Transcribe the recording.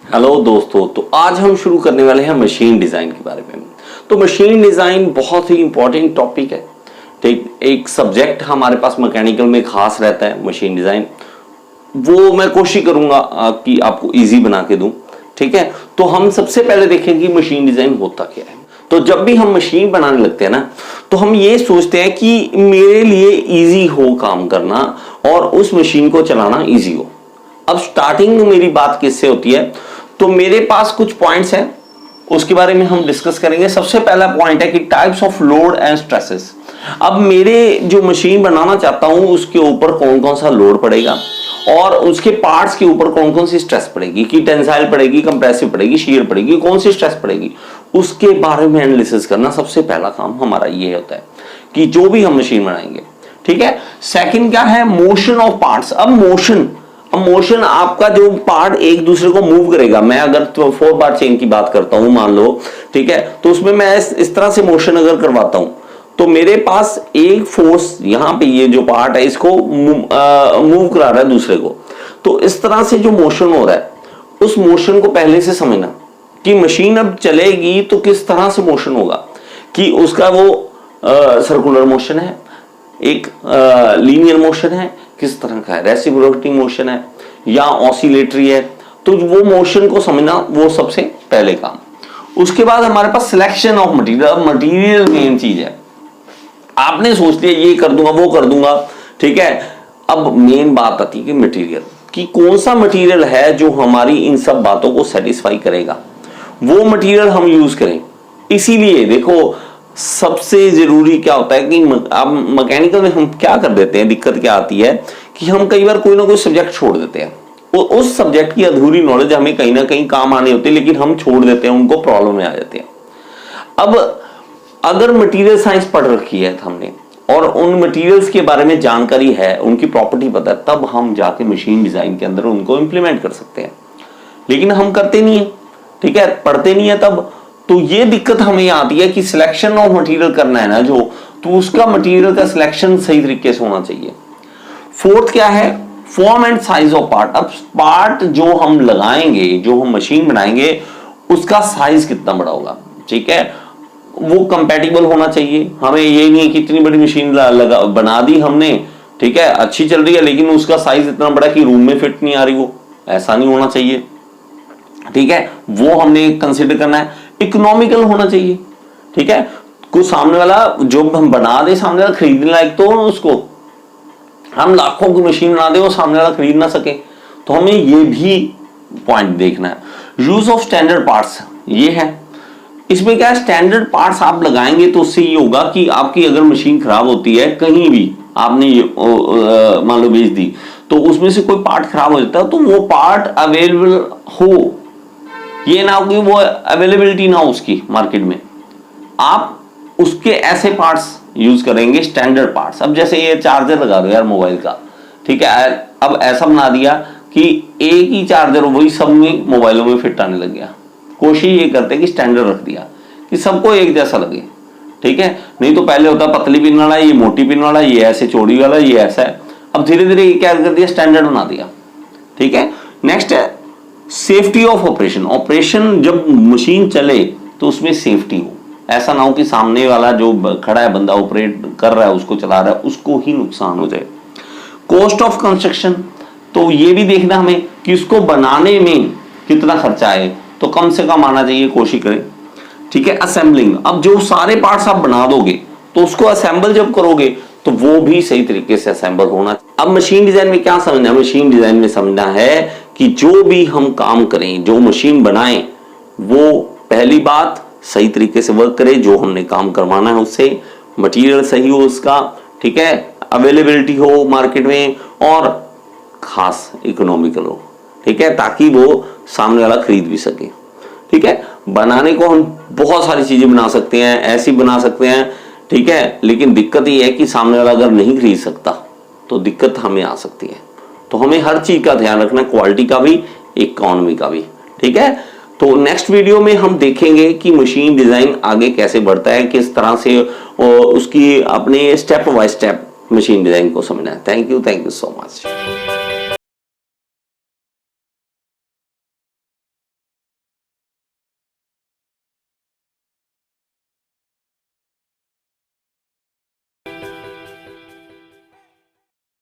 Hello दोस्तों, तो आज हम शुरू करने वाले हैं मशीन डिज़ाइन के बारे में। तो मशीन डिज़ाइन बहुत ही इंपॉर्टेंट टॉपिक है। ठीक, एक सब्जेक्ट हमारे पास मैकेनिकल में खास रहता है मशीन डिज़ाइन। वो मैं कोशिश करूंगा कि आपको इजी बना के दूं। ठीक है, तो हम सबसे पहले देखें कि मशीन डिज़ाइन होता क्या है। तो जब भी हम मशीन बनाने लगते हैं ना, तो हम ये सोचते हैं कि मेरे लिए इजी हो काम करना और उस मशीन को चलाना इजी हो। अब स्टार्टिंग में मेरी बात किससे होती है, तो मेरे पास कुछ पॉइंट्स हैं, उसके बारे में हम डिस्कस करेंगे। सबसे पहला पॉइंट है कि types of load and stresses. अब मेरे जो मशीन बनाना चाहता हूं उसके ऊपर कौन कौन सा लोड पड़ेगा और उसके पार्ट्स के ऊपर कौन कौन सी स्ट्रेस पड़ेगी, कि टेंसाइल पड़ेगी, कंप्रेसिव पड़ेगी, शियर पड़ेगी, कौन सी स्ट्रेस पड़ेगी, उसके बारे में एनालिसिस करना सबसे पहला काम हमारा ये होता है कि जो भी हम मशीन बनाएंगे। ठीक है, सेकंड क्या है, मोशन ऑफ पार्ट्स। अब मोशन आपका जो पार्ट एक दूसरे को मूव करेगा। मैं अगर तो 4 बार चेन की बात करता हूं मान लो, ठीक है, तो उसमें मैं इस तरह से मोशन अगर करवाता हूं तो मेरे पास एक फोर्स यहां पे ये जो पार्ट है इसको मूव करा रहा है दूसरे को। तो इस तरह से जो मोशन हो रहा है उस मोशन को पहले से समझना कि मशीन अब चलेगी तो किस तरह से मोशन होगा, कि उसका वो सर्कुलर मोशन है, एक लीनियर मोशन है, किस तरह का है, रेसिप्रोकेटिंग मोशन है या ऑसिलेटरी है। तो वो मोशन को समझना वो सबसे पहले काम। उसके बाद हमारे पास selection of material. Material main चीज है। आपने सोच लिया ये कर दूंगा वो कर दूंगा, ठीक है। अब मेन बात आती है कि मटेरियल, कि कौन सा मटेरियल है जो हमारी इन सब बातों को सेटिस्फाई करेगा, वो मटेरियल हम यूज करें। इसीलिए देखो सबसे जरूरी क्या होता है कि अब मैकेनिकल में हम क्या कर देते हैं, दिक्कत क्या आती है कि हम कई बार कोई ना कोई सब्जेक्ट छोड़ देते हैं। उस सब्जेक्ट की अधूरी नॉलेज हमें कहीं ना कहीं काम आनी होती है, लेकिन हम छोड़ देते हैं, उनको प्रॉब्लम में आ जाते हैं। अब अगर मटेरियल साइंस पढ़ रखी है हमने और उन मटेरियल्स के बारे में जानकारी है, उनकी प्रॉपर्टी पता है, तब हम जाके मशीन डिजाइन के अंदर उनको इंप्लीमेंट कर सकते हैं। लेकिन हम करते नहीं है, ठीक है, पढ़ते नहीं है तब। तो ये दिक्कत हमें आती है कि सिलेक्शन ऑफ मटेरियल करना है ना जो, तो उसका मटेरियल का सिलेक्शन सही तरीके से होना चाहिए। फोर्थ क्या है, form and size of part. अब पार्ट जो हम लगाएंगे, जो हम मशीन बनाएंगे, उसका साइज कितना बड़ा होगा, ठीक है, वो कंपैटिबल होना चाहिए। हमें ये नहीं है कि इतनी बड़ी मशीन लगा बना दी हमने, ठीक है, अच्छी चल रही है, लेकिन उसका साइज इतना बड़ा कि रूम में फिट नहीं आ रही, वो ऐसा नहीं होना चाहिए। ठीक है, वो हमने कंसिडर करना है। इकोनॉमिकल होना चाहिए, ठीक है, कुछ सामने वाला जो हम बना दे, सामने वाला खरीदने लायक तो उसको, हम लाखों की मशीन बना दे वो सामने वाला खरीद ना सके, तो हमें ये भी पॉइंट देखना है। यूज ऑफ स्टैंडर्ड पार्ट्स, ये है। इसमें क्या है, स्टैंडर्ड पार्ट्स आप लगाएंगे तो उससे ये होगा कि आपकी अगर मशीन खराब होती है, कहीं भी आपने मान लो बेच दी, तो उसमें से कोई पार्ट खराब हो जाता है, तो वो पार्ट अवेलेबल हो, ये ना हो कि वो अवेलेबिलिटी ना हो उसकी मार्केट में, आप उसके ऐसे पार्ट्स यूज करेंगे, स्टैंडर्ड पार्ट्स। अब जैसे ये चार्जर लगा दो यार मोबाइल का, ठीक है, अब ऐसा बना दिया कि एक ही चार्जर वही सब में मोबाइलों में फिट आने लग गया। कोशिश ये करते हैं कि स्टैंडर्ड रख दिया कि सबको एक जैसा लगे, ठीक है। नहीं तो पहले होता पतली पिन वाला, ये मोटी पिन वाला, ये ऐसे चौड़ी वाला, ये ऐसा है। अब धीरे धीरे ये क्या कर दिया, स्टैंडर्ड बना दिया, ठीक है। नेक्स्ट है सेफ्टी ऑफ ऑपरेशन। ऑपरेशन जब मशीन चले तो उसमें सेफ्टी हो, ऐसा ना हो कि सामने वाला जो खड़ा है बंदा ऑपरेट कर रहा है, उसको चला रहा है, उसको ही नुकसान हो जाए। कॉस्ट ऑफ कंस्ट्रक्शन, तो ये भी देखना हमें कि उसको बनाने में कितना खर्चा आए, तो कम से कम आना चाहिए, कोशिश करें, ठीक है। असेंबलिंग, अब जो सारे पार्ट्स आप बना दोगे तो उसको असेंबल जब करोगे तो वो भी सही तरीके से असेंबल होना। अब मशीन डिजाइन में क्या समझना है, मशीन डिजाइन में समझना है कि जो भी हम काम करें, जो मशीन बनाएं, वो पहली बात सही तरीके से वर्क करे, जो हमने काम करवाना है उससे, मटेरियल सही हो उसका, ठीक है, अवेलेबिलिटी हो मार्केट में, और खास इकोनॉमिकल हो, ठीक है, ताकि वो सामने वाला खरीद भी सके, ठीक है। बनाने को हम बहुत सारी चीजें बना सकते हैं, ऐसी बना सकते हैं, ठीक है, लेकिन दिक्कत ये है कि सामने वाला अगर नहीं खरीद सकता तो दिक्कत हमें आ सकती है। तो हमें हर चीज का ध्यान रखना, क्वालिटी का भी, इकोनॉमी का भी, ठीक है। तो नेक्स्ट वीडियो में हम देखेंगे कि मशीन डिजाइन आगे कैसे बढ़ता है, किस तरह से उसकी अपने step by step machine design को समझना है। Thank you so much.